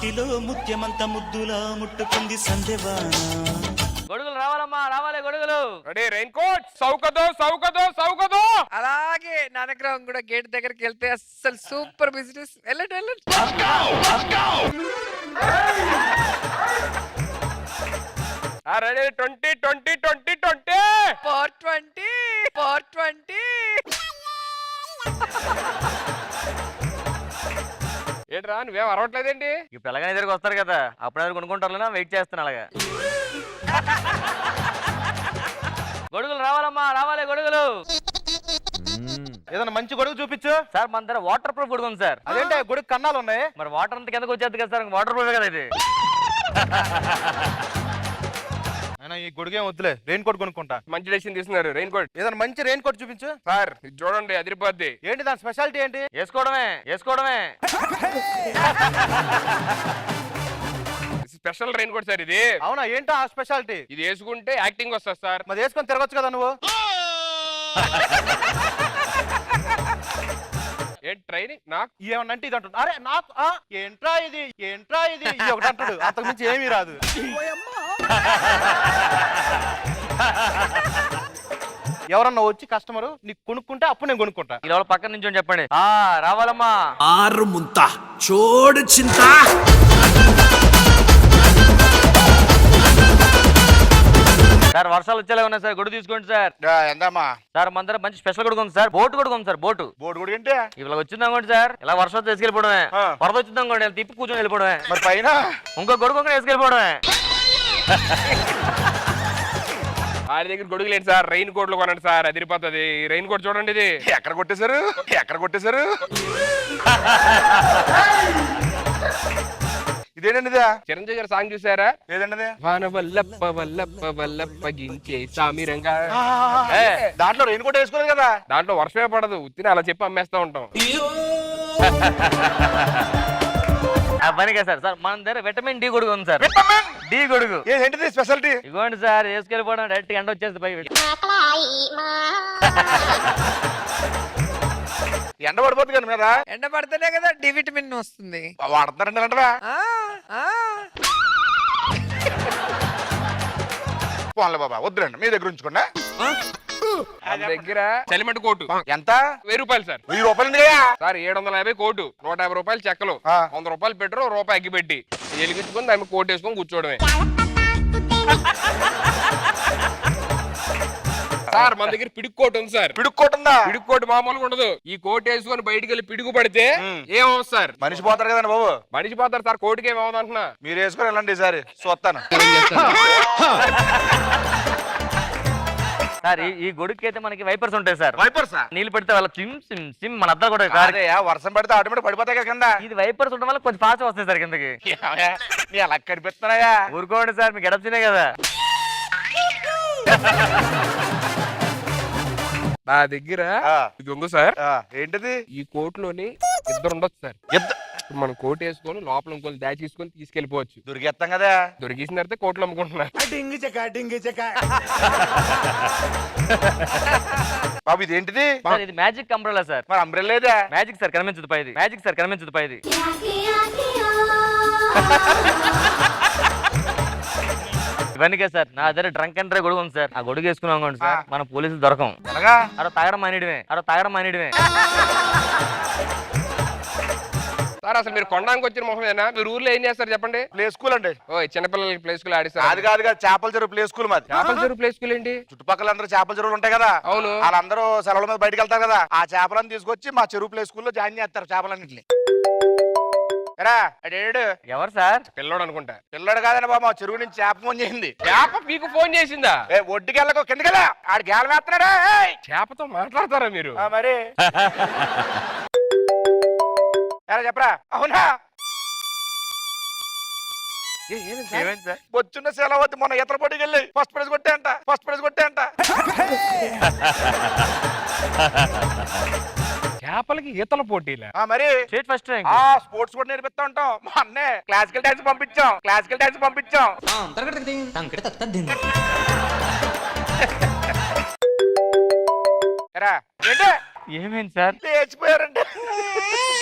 ముత్తిలో ముత్యమంత ముద్దులా ముట్టుకుంది సంధ్యవాన. గొడుగులు రావాలమ్మా, రావాలి గొడుగులు. Ready raincoat. సౌకదో సౌకదో సౌకదో. అలాగే నానగ్రహం కూడా గేట్ దగ్గరికి వెళ్తే అసలు సూపర్ బిజినెస్. వెళ్ళండి వెళ్ళండి. రెడీ 20 20 20 20 420 420. ఏంట్రా నువ్వేం అరవట్లేదేంటి? ఇప్పుడు ఎలాగైనా దగ్గరికి వస్తారు కదా, అప్పుడు కొనుక్కుంటారులేనా, వెయిట్ చేస్తాను అలాగా. గొడుగులు రావాలమ్మా, రావాలి గొడుగులు. ఏదైనా మంచి గొడుగు చూపించు సార్ మన దగ్గర వాటర్ ప్రూఫ్ గొడుగు ఉంది సార్. అదేంటే గొడుగు కన్నాలు ఉన్నాయి. మరి వాటర్ అంతా కిందకు వచ్చేది కదా సార్, వాటర్ ప్రూఫ్ కదా ఇది. అయినా ఈ గొడుగేం వద్దులే, రెయిన్ కోట్ కొనుక్కుంటా. మంచి డెసిషన్ తీసుకున్నారు. Rain coat. ఏదైనా మంచి రెయిన్ కోట్ చూపించు సార్ ఇది చూడండి, అదిరిపోద్ది. ఏంటి దాని స్పెషాలిటీ ఏంటి? వేసుకోవడమే వేసుకోవడమే. స్పెషల్ రెయిన్ కోట్ సార్ ఇది. అవునా, ఏంటో ఆ స్పెషాలిటీ? ఇది వేసుకుంటే యాక్టింగ్ వస్తుంది సార్. మరి వేసుకొని తిరగచ్చు కదా నువ్వు. ఏంటి ట్రైనింగ్ నాకు ఏమన్నా అంటే ఇది అంటుంది. అరే నాకు ఏంట్రా ఇది ఏంట్రా ఇది ఒకటి అంటాడు, అంతకు మించి ఏమీ రాదు. ఎవరన్నా వచ్చి కస్టమర్ నీకు కొనుక్కుంటే అప్పుడు నేను కొనుక్కుంటా. ఈ లోపల పక్కన నుంచి చెప్పండి. రావాలమ్మా. ఆరు ముంత చోడు చింత. సార్ వర్షాలు వచ్చేలా ఉన్నాయి సార్, గొడుగు తీసుకోండి సార్. ఎంతమ్మా? సార్ మన దగ్గర మంచి స్పెషల్ గొడుగు ఉంది సార్, బోటు గొడుగు ఉంది సార్. బోటు గొడుగు అంటే ఇలా వచ్చింది అనుకోండి సార్, ఇలా వర్షం తీసుకెళ్ళిపోవడమే. వరద వచ్చింది అనుకోండి, ఇలా తిప్పి కూర్చొని వెళ్ళిపోవడమే. మరి పైన ఇంకో గొడుగు కూడా వేసుకెళ్ళిపోవడమే. ఆయన దగ్గర గొడుగు లేదు సార్, రెయిన్ కోట్లు కొనండి సార్, అదిరిపోతుంది. రెయిన్ కోట్ చూడండి, ఇది ఎక్కడ కొట్టేశారు ఎక్కడ కొట్టేశారు. ఇదేనండి చిరంజీవి గారు సాంగ్ చూసారా? ఏదండి వాన వల్లప్ప వల్లప్ప వల్లప్ప గించే సామిరంగా. దాంట్లో రెయిన్ కోట్ వేసుకోలేదు కదా. దాంట్లో వర్షమే పడదు, ఉత్తిని అలా చెప్పి అమ్మేస్తా ఉంటాం. పనిగా సార్. సార్ మన దగ్గర విటమిన్ డి గొడుగు ఉంది సార్. డి గొడుగు ఏంటిది స్పెషాలిటీ? ఇగోండి సార్, వేసుకెళ్ళిపోవడం డైరెక్ట్ ఎండ వచ్చేది పై. ఎండ పడిపోతుంది కదా మీద. ఎండ పడితేనే కదా డి విటమిన్ వస్తుంది. వాడతారండి అంటవా? పోన్లే బాబా, వద్దురండి, మీ దగ్గర ఉంచుకోండి. మన దగ్గర చలిమట్టి కోటు ఎంత? 1000 రూపాయలు సార్. 1000 రూపాయలు సార్ 750 కోటు, 150 రూపాయలు చెక్కలు, 100 రూపాయలు పెట్రోల్, రూపాయి అగ్గి పెట్టి ఎలిగించుకొని దాన్ని కోట్ వేసుకొని కూర్చోవడమే. సార్ మన దగ్గర పిడుగు కోట్ ఉంది సార్. పిడుగు కోట్ ఉందా? పిడుగు కోట్ మామూలుగా ఉండదు. ఈ కోట్ వేసుకొని బయటికి వెళ్ళి పిడుగు పడితే ఏమవుతుంది సార్? మనిషి పోతారు కదండి బాబు. మనిషి పోతారు సార్, కోటికి ఏమవుతుంది అంటున్నా. మీరు వేసుకొని వెళ్ళండి ఈసారి చూస్తాను. సార్ ఈ గొడుగుకి అయితే మనకి వైపర్స్ ఉంటాయి సార్. వైపర్స్ నీళ్ళు పెడితే వాళ్ళ సిమ్ సిమ్ సిమ్ మన అద్దరు కూడా వర్షం పడితే ఆటోమేటిక్ పడిపోతాయి కదా కింద. ఇది వైపర్స్ ఉండడం వల్ల కొంచెం ఫాస్ట్ వస్తాయి సార్ కిందకి. నీ అలా కనిపిస్తున్నాయా? ఊరుకోండి సార్, మీకు ఎడప్చినే కదా. నా దగ్గర ఇది ఉంది సార్. ఏంటిది? ఈ కోట్ లోని ఇద్దరు ఉండొచ్చు సార్. మనం కోట్ వేసుకొని లోపల ఇంకోళ్ళు దాచేసుకొని తీసుకెళ్లిపోవచ్చు. దొరికేస్తాం కదా. దొరికేసిన తర్వాత కోట్లు అమ్ముకుంటున్నారు. బాబు ఇది ఏంటిది? సార్ ఇది మ్యాజిక్ అంబ్రెల్లా సార్. మరి అంబ్రెల్లేదా? మ్యాజిక్ సార్, కనిపించదు పైది. మ్యాజిక్ సార్, కనిపించదు పైది. ఇవన్నీ సార్ నా దగ్గర డ్రంక్ అండ్ డ్రైవ్ గొడుగు ఉంది సార్. ఆ గొడుగు వేసుకున్నాం సార్, మన పోలీసులు దొరకం. అరే తాగడం మానేయడమే. సార్ అసలు మీరు కొనడానికి వచ్చిన మొహమేనా? మీరు ఊర్లో ఏం చేస్తారు చెప్పండి? ప్లే స్కూల్ అండి. ఓ చిన్నపిల్లలకి ప్లే స్కూల్ ఆడిస్తారు. అది కాదుగా, చేపల చెరువు ప్లే స్కూల్ మాది. చేపల చెరువు ప్లే స్కూల్ ఏంటి? చుట్టుపక్కల అందరూ చేపల చెరువులు ఉంటాయి కదా. అవును. వాళ్ళందరూ సెలవుల మీద బయటకు వెళ్తారు కదా, ఆ చేపలను తీసుకొచ్చి మా చెరువు ప్లే స్కూల్లో జాయిన్ చేస్తారు చేపలన్నింటిని. ఎవరు సార్? పిల్లోడు అనుకుంటా. పిల్లడు కాదని బాబు, మా చెరువు నుంచి చేప ఫోన్ చేసింది. చేప మీకు ఫోన్ చేసిందా? ఒడ్డుకి వెళ్ళకో, కిందకెళ్ళా, ఆడు గేల వేస్తున్నాడా. చేపతో మాట్లాడతారా మీరు? మరి చెప్పరా? అవునా? వచ్చున్న సెలవద్దు, మొన్న ఇతర పోటీకి వెళ్ళి ఫస్ట్ ప్రైజ్ కొట్టే అంట. చేపలకి ఈతల పోటీలా? మరి స్టేట్ ఫస్ట్ ర్యాంక్. స్పోర్ట్స్ కూడా నేర్పిస్తా ఉంటాం. మా అన్నే క్లాసికల్ డాన్స్ పంపించాం. ఏమైంది సార్? లేచిపోయారండి.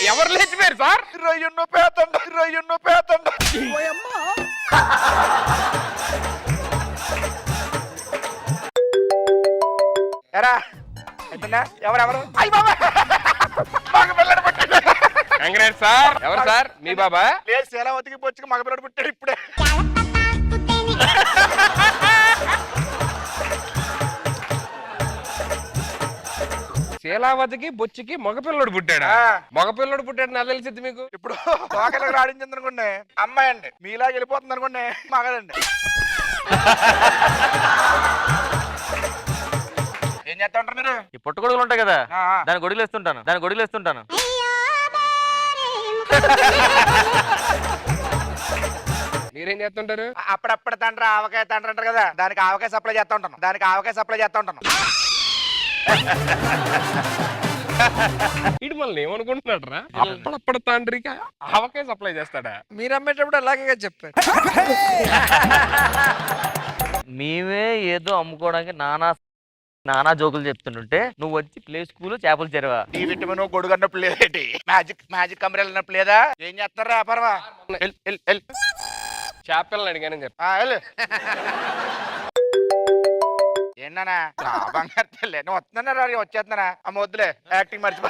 ఎవరు లేచిపోయారు సార్? రొయ్యను పేతండ ఎరా అయిపోయిందా? ఎవరెవరు? అయ్య బాబా మగ పిల్లడు పుట్టాడు. Congrats sir. ఎవరు సార్? మీ బాబా? లేదు శీలావతికి బొచ్చుకి మగ పిల్లడు పుట్టాడు ఇప్పుడే. శీలావతికి బొచ్చికి మగపిల్లడు పుట్టాడా? మగపిల్లడు పుట్టాడు నాకు తెలిసింది మీకు. ఇప్పుడు తోకలకు రాడించింది అనుకోండి అమ్మాయి అండి, మీలాగా వెళ్ళిపోతుంది అనుకోండి మగదండి. ఏం చేస్తా ఉంటారు మీరు? ఈ పుట్ట గొడుగులు ఉంటాయి కదా, ఆ. దాని గొడుగులు వేస్తుంటాను. మీరేం చేస్తుంటారు? అప్పుడప్పుడు తండ్రి ఆవకాయ తండ్రి అంటారు కదా, దానికి ఆవకాయ సప్లై చేస్తా ఉంటాను. ఇటు మళ్ళీ ఏమనుకుంటున్నాడు రా? అప్పుడప్పుడు తండ్రికి ఆవకాయ సప్లై చేస్తాడా? మీరు అమ్మేటప్పుడు అలాగే చెప్పారు. మేమే ఏదో అమ్ముకోవడానికి నానా జోకులు చెప్తుంటుంటే నువ్వు వచ్చి ప్లే స్కూల్ చేపలు చెరువా. డి విటమిన్ గొడుగు అన్నప్పుడు లేదేటి, మ్యాజిక్ కంపెనీ అన్నప్పుడు లేదా? ఏం చేస్తారా వ్యాపారమా? చేపలను అడిగానని చెప్పి. ఏంటన్నా బంగారు తల్లి నువ్వు వస్తున్నారా? వచ్చేస్తున్నారా? అమ్మ వద్దులే, యాక్టింగ్ మర్చిపో.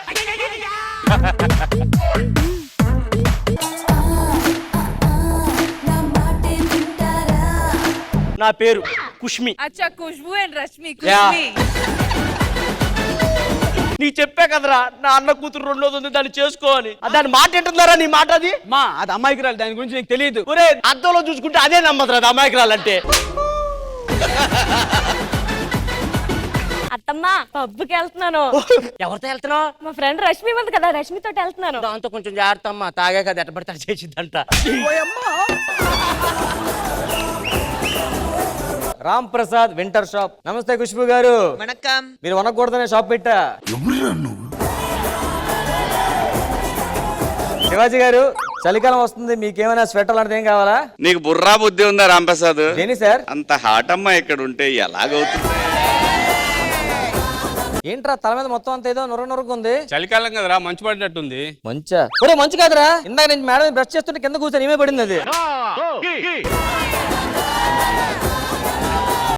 నా పేరు కుష్మి. అచ్చా ఖుష్బూ అండ్ రష్మి యా. ఖుష్మి. నీకు చెప్పా కదరా నా అన్న కూతురు రెండోది ఉంది దాన్ని చేసుకోవాలి. దాని మాట ఏంటున్నారా? నీ మాట అది మా అది అమ్మాయికి దాని గురించి నీకు తెలియదు. ఒరే అద్దంలో చూసుకుంటే అదే నమ్మదురా అది అమ్మాయికి అంటే. అత్తమ్మ పబ్బుకి వెళ్తున్నాను. ఎవరితో వెళ్తున్నావు? మా ఫ్రెండ్ రష్మి ఉంది కదా, రష్మితో వెళ్తున్నాను. దాంతో కొంచెం జాగ్రత్త అమ్మా, తాగా కదా ఎట్టబడతాడు చేసిద్దంట. Ram Prasad winter shop. నమస్తే ఖుష్బు గారు. వణక్కం. మీరు వనకూడదనే షాప్ పెట్టా. శివాజీ గారు చలికాలం వస్తుంది, మీకేమైనా స్వెటర్ లాంటిది ఏం కావాలా? నీకు బుర్రా బుద్ధి ఉందా రాంప్రసాద్? దేని సార్? అంత హాట్ అమ్మ ఇక్కడ ఉంటే ఎలాగవుతుంది? ఏంట్రా తల మీద మొత్తం అంత ఏదో నొరగ ఉంది. చలికాలం కదరా, మంచు పడినట్టుంది. మంచా? ఒరే మంచు కాదురా, ఇందాక నేను మేడం బ్రష్ చేస్తుంటే కింద కూర్చొని ఏమే పడింది అది.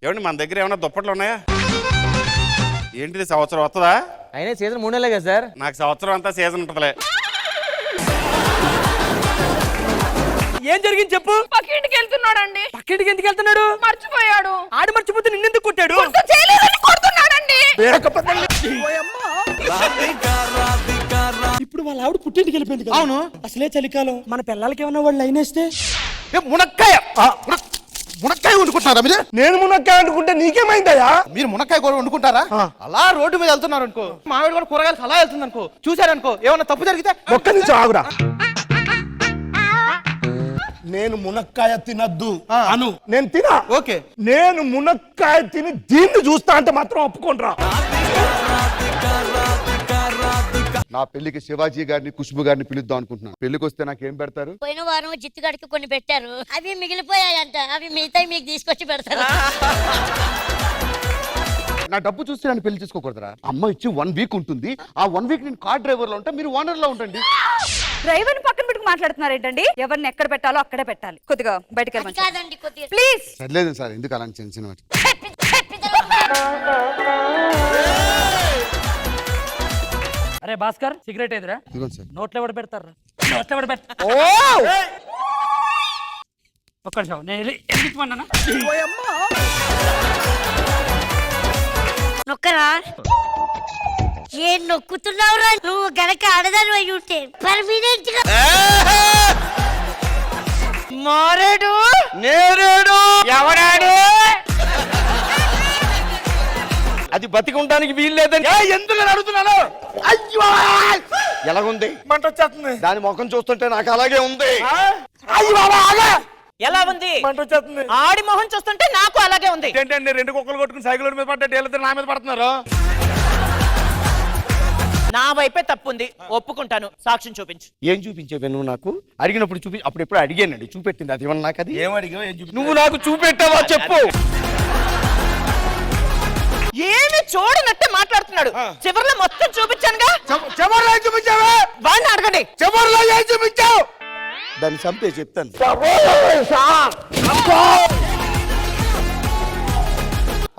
ఏమండి మన దగ్గర ఏమైనా దుప్పట్లు ఉన్నాయా? ఏంటిది సంవత్సరం వస్తుందా? అయినా సీజన్ 3 నెలలే కదా సార్. నాకు సంవత్సరం అంతా సీజన్ ఉంటుందిలే. ఏం జరిగింది చెప్పు. పక్కింటికి వెళ్తున్నాడండి. పక్కింటికి ఎందుకు వెళ్తున్నాడు? మర్చిపోయాడు. ఆడు మర్చిపోతే నిన్నెందుకు కొట్టాడు? చేయలేదని కొడుతున్నాడండి. ఇప్పుడు వాళ్ళ ఆవిడ పుట్టింటికి వెళ్ళిపోయింది కదా. అవును. అసలే చలికాలం, మన పిల్లలకి ఏమన్నా వాళ్ళు లైన్ వేస్తే. మునక్కాయ వండుకుంటున్నారా మీరు? నేను మునక్కాయ వండుకుంటే నీకేమైందయ్యా? మీరు మునక్కాయ కూర వండుకుంటారా? అలా రోడ్డు మీద వెళ్తున్నారు అనుకో, మామిడి కూడా కూరగాయలు అలా వెళ్తుంది అనుకో, చూసారనుకో ఏమన్నా తప్పు జరిగితే ఒక్క నుంచి ఆగురా. నేను మునక్కాయ తినద్దు అను. నేను తినా ఓకే, నేను మునక్కాయ తిని దీన్ని చూస్తా అంటే మాత్రం ఒప్పుకోండిరా. నా పెళ్లికి శివాజీ గారిని ఖుష్బు గారిని పిలుద్దాం అనుకుంటున్నాను. పెళ్లికి వస్తే నాకేం పెడతారు? పోయిన వారం జిత్తుగాడికి కొన్ని పెట్టారు, అవి మిగిలిపోయాయంట. అవి మిగతా మీకు తీసుకొచ్చి పెడతారు. నా డబ్బు చూస్తే నన్ను పెళ్లి చేసుకోకూడదురా? అమ్మ ఇచ్చి 1 వీక్ ఉంటుంది, ఆ 1 వీక్ నేను కార్ డ్రైవర్ లో ఉంటా, మీరు ఓనర్ లో ఉంటండి. డ్రైవర్ పక్కన పెట్టుకు మాట్లాడుతున్నారు ఏంటండి? ఎవరిని ఎక్కడ పెట్టాలో అక్కడే పెట్టాలి. కొద్దిగా బయటకు అది కాదండి, కొద్దిగా ప్లీజ్. సర్లేదు సార్, ఎందుకు అలాంటి చిన్న చిన్న వాటి? అరే భాస్కర్ సిగరెట్ ఎదురా? ఇదిగోండి సార్. నోట్లో ఎవడు పెడతారా? నోట్లో ఎవడు పెడతా? ఒక్క నిమిషం, నేను ఎందుకు పన్నానా? నొక్కరా? ఏం నొక్కుతున్నావురా? నువ్వు గనక ఆడదాను అయి ఉంటే పర్మినెంట్ గా మారేడు నేరేడు ఎవడాడు? అది బతికుంటానికి వీలు లేదని ఎందుకు అడుగుతున్నాను? అయ్యో ఎలాగుంది? మంట వచ్చేస్తుంది. దాని ముఖం చూస్తుంటే నాకు అలాగే ఉంది. అయ్యో బాబా ఎలా ఉంది? మంట వచ్చేస్తుంది. ఆడి మొహం చూస్తుంటే నాకు అలాగే ఉంది. ఏంటండి 2 కుక్కలు కొట్టుకుని సైకిల్ మీద పడ్డట్టు వీళ్ళిద్దరు నా మీద పడుతున్నారు? నా వైపే తప్పుంది, ఒప్పుకుంటాను. సాక్ష్యం చూపించు. ఏం చూపించేవే నువ్వు నాకు? అడిగినప్పుడు అప్పుడు ఎప్పుడు అడిగానండి, చూపెట్టింది అది ఏమన్నా నాకు? అది ఏం అడిగావు? ఏం చూపి? నువ్వు నాకు చూపెట్టావా చెప్పు. ఏమి చూడనట్టే మాట్లాడుతున్నాడు చివర్లో మొత్తం చూపించానుగా చివర్లో చూపించావా? వాడిని అడగండి చివర్లో ఏం చూపించావు? దాన్ని చంపే చెప్తాను.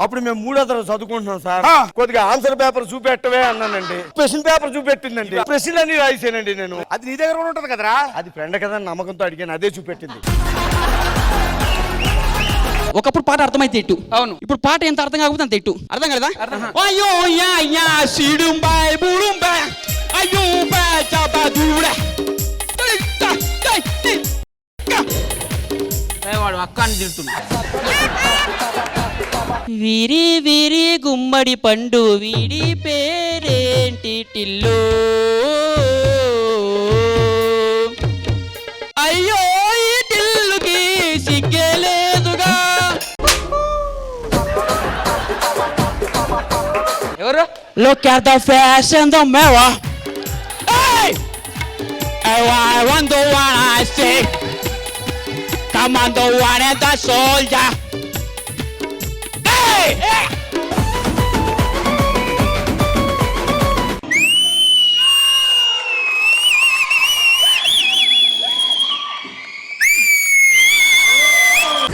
అప్పుడు మేము 3వ తరగతి చదువుకుంటున్నాం సార్. కొద్దిగా ఆన్సర్ పేపర్ చూపెట్టవే అన్నానండి. క్వశ్చన్ పేపర్ చూపెట్టిందండి. ప్రశ్నలు అన్ని రాయిసానండి నేను. అది నీ దగ్గర కూడా ఉంటది కదరా. అది ఫ్రెండ్ కదా అని నమ్మకంతో అడిగాను, అదే చూపెట్టింది. ఒకప్పుడు పాట అర్థమైతే ఇట్టు అవును ఇప్పుడు పాట ఎంత అర్థం కాకపోతే అంత ఇట్టు అర్థం కదా అయ్యో యా యా సిడుంబాయ్ బుడుంబాయ్ అయ్యో బా చాబా దూడే వాడు అక్క అని తిడుతున్నా. వీరి వీరి గుమ్మడి పండు వీడి పేరేంటి టిల్లు అయ్యో ఈ టిల్లుకి సిగ్గేలేదుగా. ఎవరు Look at the fashion the mirror. Hey! I want the one I see. Come on, the one and the soldier. Hey! Hey!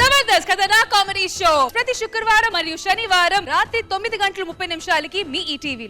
Jabardasth కథనా కామెడీ షో ప్రతి శుక్రవారం మరియు శనివారం రాత్రి 9:30 మీ ఈటీవీలో.